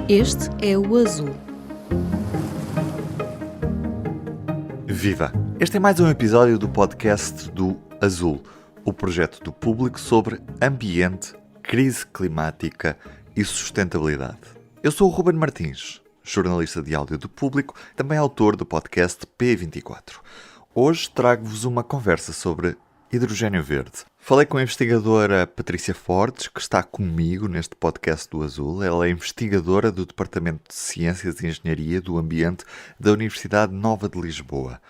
Este é o Azul. Viva! Este é mais um episódio do podcast do Azul, o projeto do Público sobre ambiente, crise climática e sustentabilidade. Eu sou o Ruben Martins, jornalista de áudio do Público, também autor do podcast P24. Hoje trago-vos uma conversa sobre hidrogênio verde. Falei com a investigadora Patrícia Fortes, que está comigo neste podcast do Azul. Ela é investigadora do Departamento de Ciências e Engenharia do Ambiente da Universidade Nova de Lisboa.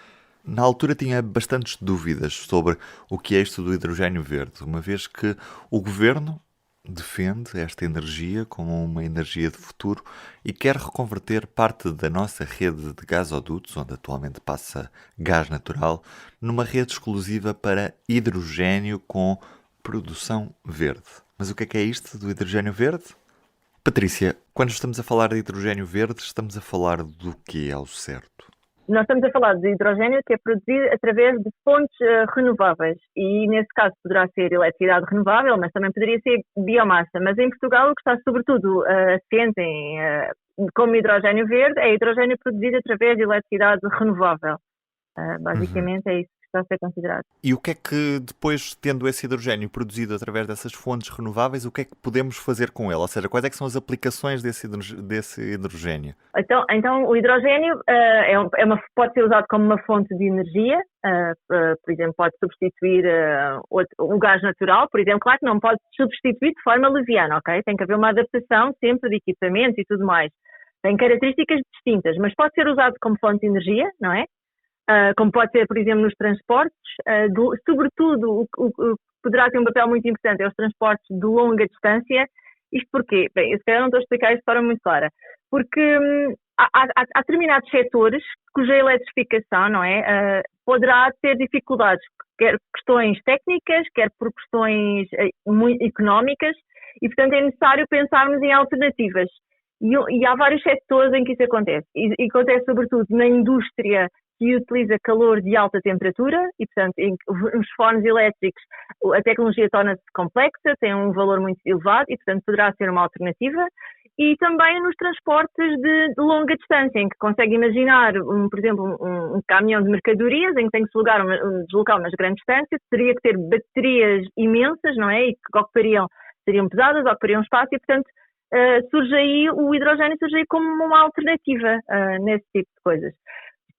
Na altura tinha bastantes dúvidas sobre o que é isto do hidrogênio verde, uma vez que o governo defende esta energia como uma energia de futuro e quer reconverter parte da nossa rede de gasodutos, onde atualmente passa gás natural, numa rede exclusiva para hidrogênio com produção verde. Mas o que é isto do hidrogênio verde? Patrícia, quando estamos a falar de hidrogênio verde, estamos a falar do que ao certo? Nós estamos a falar de hidrogênio que é produzido através de fontes renováveis e, nesse caso, poderá ser eletricidade renovável, mas também poderia ser biomassa. Mas em Portugal o que está sobretudo assente como hidrogênio verde é hidrogênio produzido através de eletricidade renovável. Basicamente é isso que está a ser considerado. E o que é que depois, tendo esse hidrogênio produzido através dessas fontes renováveis, o que é que podemos fazer com ele? Ou seja, quais é que são as aplicações desse hidrogênio? Então o hidrogênio pode ser usado como uma fonte de energia, por exemplo, pode substituir o gás natural, por exemplo. Claro que não pode substituir de forma leviana, ok? Tem que haver uma adaptação sempre de equipamentos e tudo mais. Tem características distintas, mas pode ser usado como fonte de energia, não é? Como pode ser, por exemplo, nos transportes, sobretudo o que poderá ter um papel muito importante é os transportes de longa distância. Isto porquê? Bem, eu se calhar não estou a explicar isto de forma muito clara, porque há determinados setores cuja eletrificação, não é, poderá ter dificuldades, quer questões técnicas, quer por questões muito económicas, e portanto é necessário pensarmos em alternativas. E há vários setores em que isso acontece, e acontece sobretudo na indústria que utiliza calor de alta temperatura e, portanto, nos fornos elétricos a tecnologia torna-se complexa, tem um valor muito elevado e, portanto, poderá ser uma alternativa. E também nos transportes de longa distância, em que consegue imaginar, por exemplo, um caminhão de mercadorias em que tem que se deslocar umas grandes distâncias, teria que ter baterias imensas, não é? E que seriam pesadas, ocupariam espaço e, portanto, o hidrogênio surge aí como uma alternativa nesse tipo de coisas.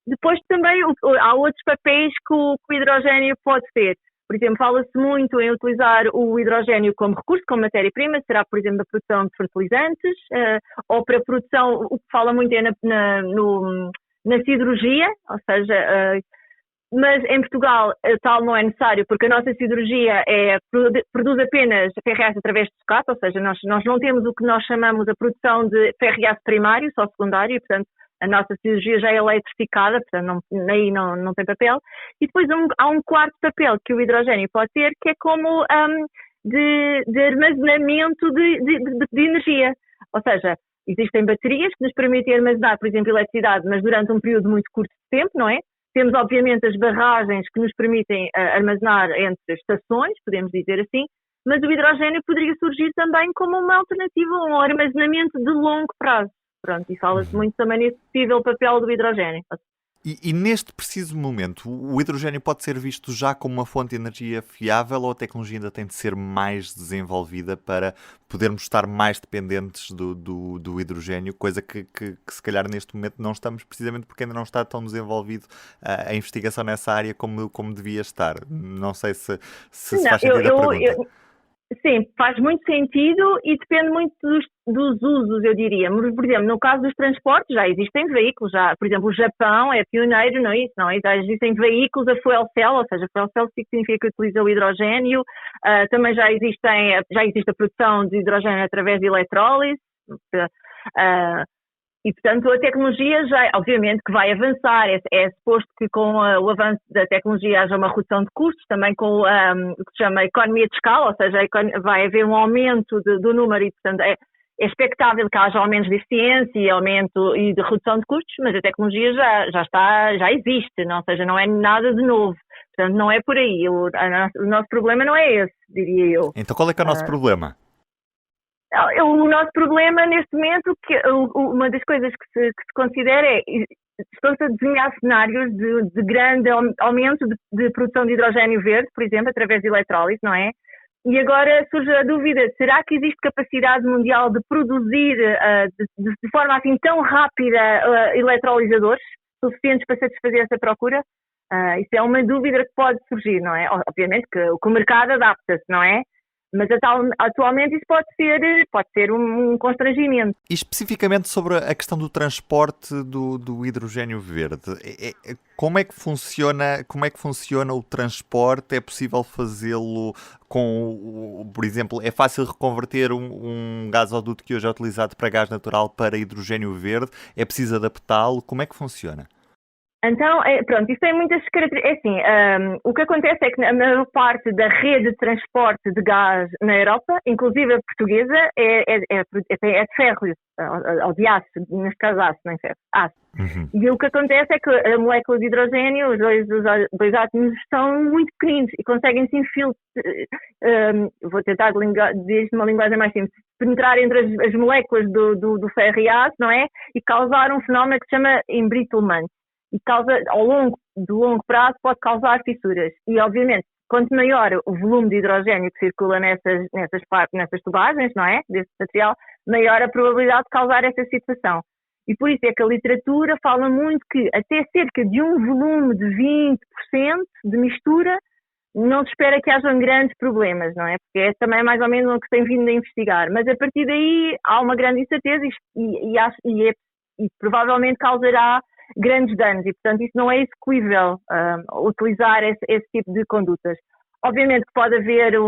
Depois também há outros papéis que o hidrogênio pode ter. Por exemplo, fala-se muito em utilizar o hidrogênio como recurso, como matéria-prima, será, por exemplo, da produção de fertilizantes, ou para a produção, o que fala muito é na siderurgia, ou seja, mas em Portugal tal não é necessário, porque a nossa siderurgia produz apenas ferro e aço através de sucata, ou seja, nós não temos o que nós chamamos a produção de ferro e aço primário, só secundário, e, portanto, a nossa siderurgia já é eletrificada, portanto aí não tem papel. E depois há um quarto papel que o hidrogênio pode ter, que é como de armazenamento de energia. Ou seja, existem baterias que nos permitem armazenar, por exemplo, eletricidade, mas durante um período muito curto de tempo, não é? Temos, obviamente, as barragens que nos permitem armazenar entre estações, podemos dizer assim, mas o hidrogênio poderia surgir também como uma alternativa, um armazenamento de longo prazo. Pronto, e fala-se muito também nesse possível papel do hidrogênio. E neste preciso momento, o hidrogênio pode ser visto já como uma fonte de energia fiável ou a tecnologia ainda tem de ser mais desenvolvida para podermos estar mais dependentes do hidrogênio, coisa que se calhar neste momento não estamos, precisamente porque ainda não está tão desenvolvido a investigação nessa área como devia estar. Não sei se faz sentido a pergunta. Sim, faz muito sentido e depende muito dos usos, eu diria. Por exemplo, no caso dos transportes, já existem veículos, por exemplo, o Japão é pioneiro nisso, não é? Já existem veículos a fuel cell, ou seja, fuel cell significa que utiliza o hidrogênio, também já existe a produção de hidrogênio através de eletrólise, e, portanto, a tecnologia já, obviamente, que vai avançar. É suposto que com o avanço da tecnologia haja uma redução de custos, também com o que se chama economia de escala, ou seja, vai haver um aumento do número e, portanto, é expectável que haja aumentos de eficiência e aumento e de redução de custos, mas a tecnologia já existe, não, ou seja, não é nada de novo. Portanto, não é por aí. O nosso problema não é esse, diria eu. Então, qual é que é o nosso problema? O nosso problema neste momento, uma das coisas que se considera é estão-se a desenhar cenários de grande aumento de produção de hidrogénio verde, por exemplo, através de eletrólise, não é? E agora surge a dúvida, será que existe capacidade mundial de produzir de forma assim tão rápida eletrolisadores suficientes para satisfazer essa procura? Isso é uma dúvida que pode surgir, não é? Obviamente que o mercado adapta-se, não é? Mas atualmente isso pode ser um constrangimento. E especificamente sobre a questão do transporte do hidrogénio verde, como é que funciona o transporte? É possível fazê-lo por exemplo, é fácil reconverter um gasoduto que hoje é utilizado para gás natural para hidrogénio verde? É preciso adaptá-lo? Como é que funciona? Então, pronto, isso tem muitas características. O que acontece é que a maior parte da rede de transporte de gás na Europa, inclusive a portuguesa, é de ferro, ou de aço, neste caso aço, não é ferro, aço. Uhum. E o que acontece é que a molécula de hidrogênio, os dois átomos são muito pequeninos e conseguem-se vou tentar dizer uma linguagem mais simples, penetrar entre as moléculas do ferro e aço, não é? E causar um fenómeno que se chama embrittlement. E causa, de longo prazo, pode causar fissuras. E, obviamente, quanto maior o volume de hidrogénio que circula nessas tubagens, não é? Desse material, maior a probabilidade de causar essa situação. E por isso é que a literatura fala muito que até cerca de um volume de 20% de mistura não se espera que hajam grandes problemas, não é? Porque é também mais ou menos o que se tem vindo a investigar. Mas a partir daí há uma grande incerteza e provavelmente causará grandes danos e, portanto, isso não é execuível utilizar esse tipo de condutas. Obviamente que pode haver eu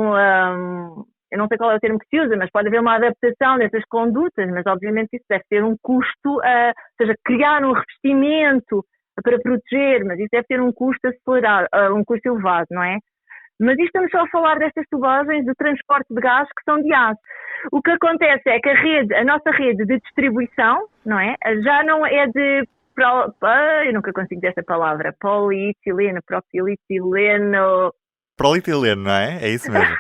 não sei qual é o termo que se usa, mas pode haver uma adaptação dessas condutas, mas obviamente isso deve ter um custo, ou seja, criar um revestimento para proteger, mas isso deve ter um custo acelerado, um custo elevado, não é? Mas isto estamos só a falar destas tubagens de transporte de gás que são de aço. O que acontece é que a nossa rede de distribuição, não é? Já não é de eu nunca consigo dizer essa palavra, polietileno, propilietileno. Polietileno, não é? É isso mesmo.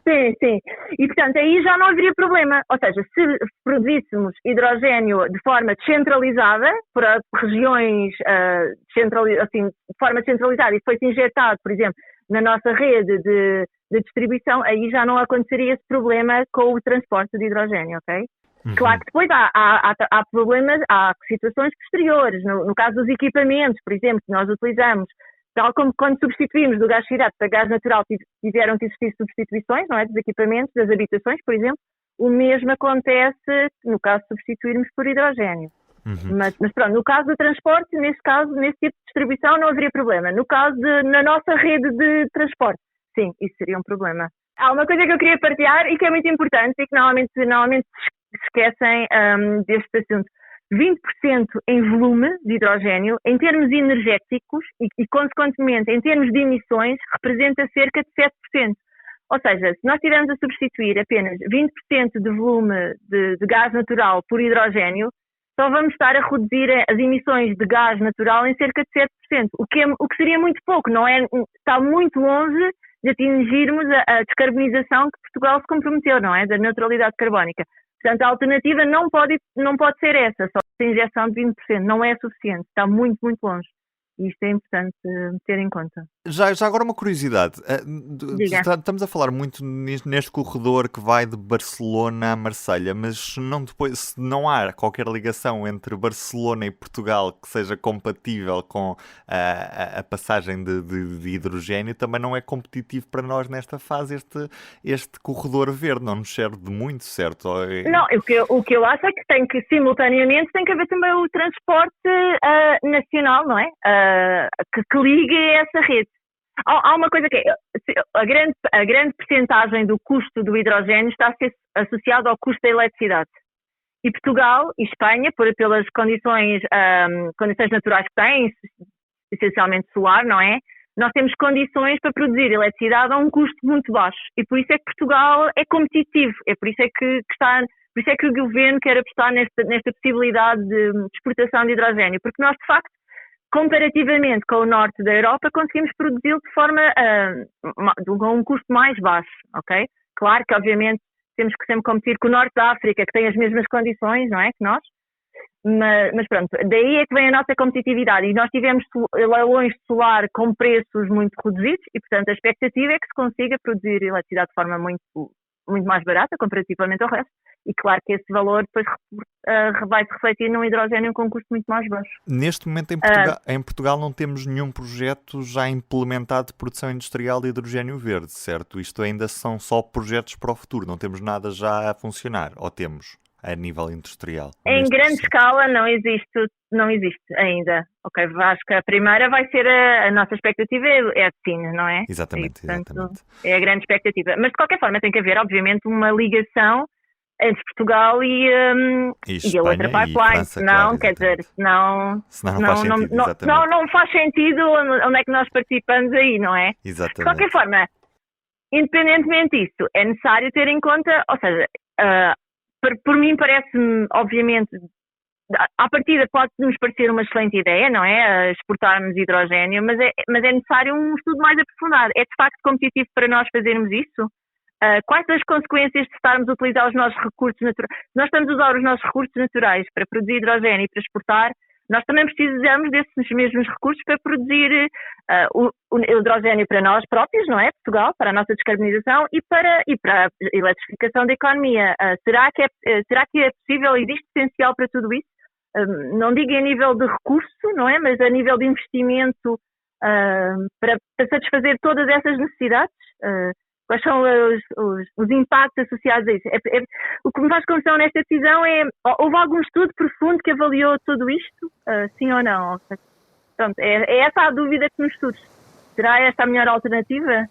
Sim. E, portanto, aí já não haveria problema. Ou seja, se produzíssemos hidrogénio de forma descentralizada, para regiões de forma descentralizada, e fosse injetado, por exemplo, na nossa rede de distribuição, aí já não aconteceria esse problema com o transporte de hidrogénio, ok? Uhum. Claro que depois há problemas, há situações posteriores. No caso dos equipamentos, por exemplo, que nós utilizamos, tal como quando substituímos do gás chirado para gás natural, tiveram que existir substituições, não é? Dos equipamentos, das habitações, por exemplo. O mesmo acontece no caso de substituirmos por hidrogénio. Uhum. Mas pronto, no caso do transporte, nesse tipo de distribuição não haveria problema. No caso na nossa rede de transporte, sim, isso seria um problema. Há uma coisa que eu queria partilhar e que é muito importante e que normalmente se esquecem deste assunto. 20% em volume de hidrogénio, em termos energéticos e, consequentemente, em termos de emissões, representa cerca de 7%. Ou seja, se nós estivermos a substituir apenas 20% de volume de gás natural por hidrogénio, só vamos estar a reduzir as emissões de gás natural em cerca de 7%, o que seria muito pouco, não é? Está muito longe de atingirmos a descarbonização que Portugal se comprometeu, não é? Da neutralidade carbónica. Portanto, a alternativa não pode ser essa, só a injeção de 20%, não é suficiente, está muito, muito longe. E isto é importante ter em conta. Já agora uma curiosidade. Estamos a falar muito neste corredor que vai de Barcelona a Marselha, mas se não há qualquer ligação entre Barcelona e Portugal que seja compatível com a passagem de hidrogénio, também não é competitivo para nós nesta fase este corredor verde, não nos serve de muito, certo? Não, o que eu acho é que simultaneamente tem que haver também o transporte nacional, não é? Que ligue a essa rede. Há uma coisa que é, a grande percentagem do custo do hidrogénio está a ser associado ao custo da eletricidade. E Portugal e Espanha, pelas condições naturais que têm, essencialmente solar, não é? Nós temos condições para produzir eletricidade a um custo muito baixo. E por isso é que Portugal é competitivo. Por isso é que o governo quer apostar nesta possibilidade de exportação de hidrogénio. Porque nós, de facto, comparativamente com o norte da Europa, conseguimos produzi-lo de forma a um custo mais baixo, ok? Claro que, obviamente, temos que sempre competir com o Norte da África, que tem as mesmas condições, não é, que nós. Mas pronto, daí é que vem a nossa competitividade e nós tivemos leilões de solar com preços muito reduzidos e, portanto, a expectativa é que se consiga produzir eletricidade de forma muito mais barata comparativamente ao resto e claro que esse valor depois vai se refletir num hidrogênio com um custo muito mais baixo. Neste momento em Portugal não temos nenhum projeto já implementado de produção industrial de hidrogênio verde, certo? Isto ainda são só projetos para o futuro, não temos nada já a funcionar, ou temos? A nível industrial? Em grande escala não existe ainda. Ok, acho que a primeira vai ser a nossa expectativa é a Sines, não é? Exatamente, e, portanto, exatamente. É a grande expectativa. Mas de qualquer forma tem que haver, obviamente, uma ligação entre Portugal e a outra pipeline. Senão, quer dizer, senão não faz sentido onde é que nós participamos aí, não é? Exatamente. De qualquer forma, independentemente disso, é necessário ter em conta, ou seja, por mim parece-me, obviamente, à partida pode-nos parecer uma excelente ideia, não é? Exportarmos hidrogênio, mas é necessário um estudo mais aprofundado. É de facto competitivo para nós fazermos isso? Quais são as consequências de estarmos a utilizar os nossos recursos naturais? Nós estamos a usar os nossos recursos naturais para produzir hidrogênio e para exportar. Nós também precisamos desses mesmos recursos para produzir o hidrogênio para nós próprios, não é? Portugal, para a nossa descarbonização e para a eletrificação da economia. Será que é possível, existe potencial para tudo isso? Não digo em nível de recurso, não é? Mas a nível de investimento para satisfazer todas essas necessidades? Quais são os impactos associados a isso? O que me faz confusão nesta decisão é, houve algum estudo profundo que avaliou tudo isto? Sim ou não? Pronto, é essa a dúvida que nos surge. Será esta a melhor alternativa?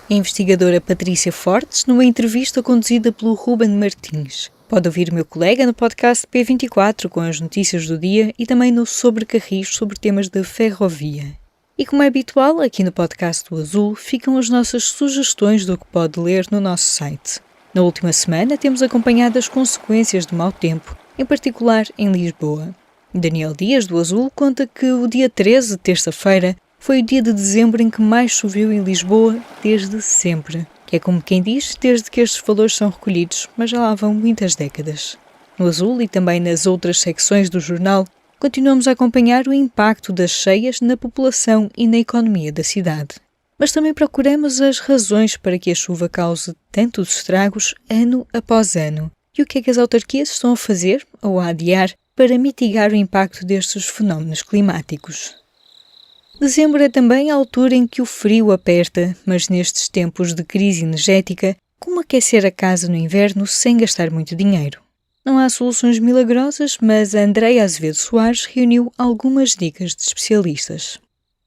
A investigadora Patrícia Fortes, numa entrevista conduzida pelo Ruben Martins. Pode ouvir o meu colega no podcast P24 com as notícias do dia e também no Sobre Carris sobre temas de ferrovia. E como é habitual, aqui no podcast do Azul ficam as nossas sugestões do que pode ler no nosso site. Na última semana temos acompanhado as consequências do mau tempo, em particular em Lisboa. Daniel Dias, do Azul, conta que o dia 13, terça-feira, foi o dia de dezembro em que mais choveu em Lisboa desde sempre. Que é como quem diz, desde que estes valores são recolhidos, mas já lá vão muitas décadas. No Azul e também nas outras secções do jornal, continuamos a acompanhar o impacto das cheias na população e na economia da cidade. Mas também procuramos as razões para que a chuva cause tantos estragos ano após ano e o que é que as autarquias estão a fazer ou a adiar para mitigar o impacto destes fenómenos climáticos. Dezembro é também a altura em que o frio aperta, mas nestes tempos de crise energética, como aquecer a casa no inverno sem gastar muito dinheiro? Não há soluções milagrosas, mas a Andreia Azevedo Soares reuniu algumas dicas de especialistas.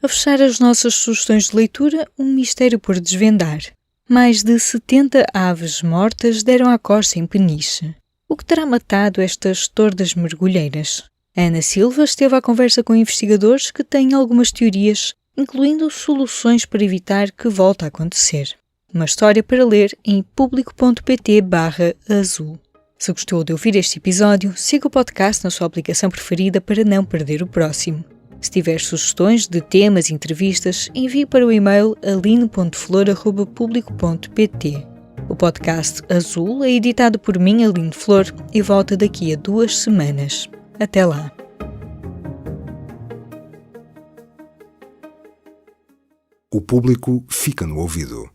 A fechar as nossas sugestões de leitura, um mistério por desvendar. Mais de 70 aves mortas deram à costa em Peniche. O que terá matado estas tordas mergulheiras? A Ana Silva esteve à conversa com investigadores que têm algumas teorias, incluindo soluções para evitar que volte a acontecer. Uma história para ler em público.pt/azul. Se gostou de ouvir este episódio, siga o podcast na sua aplicação preferida para não perder o próximo. Se tiver sugestões de temas e entrevistas, envie para o e-mail aline.flor@publico.pt. O podcast Azul é editado por mim, Aline Flor, e volta daqui a 2 semanas. Até lá! O público fica no ouvido.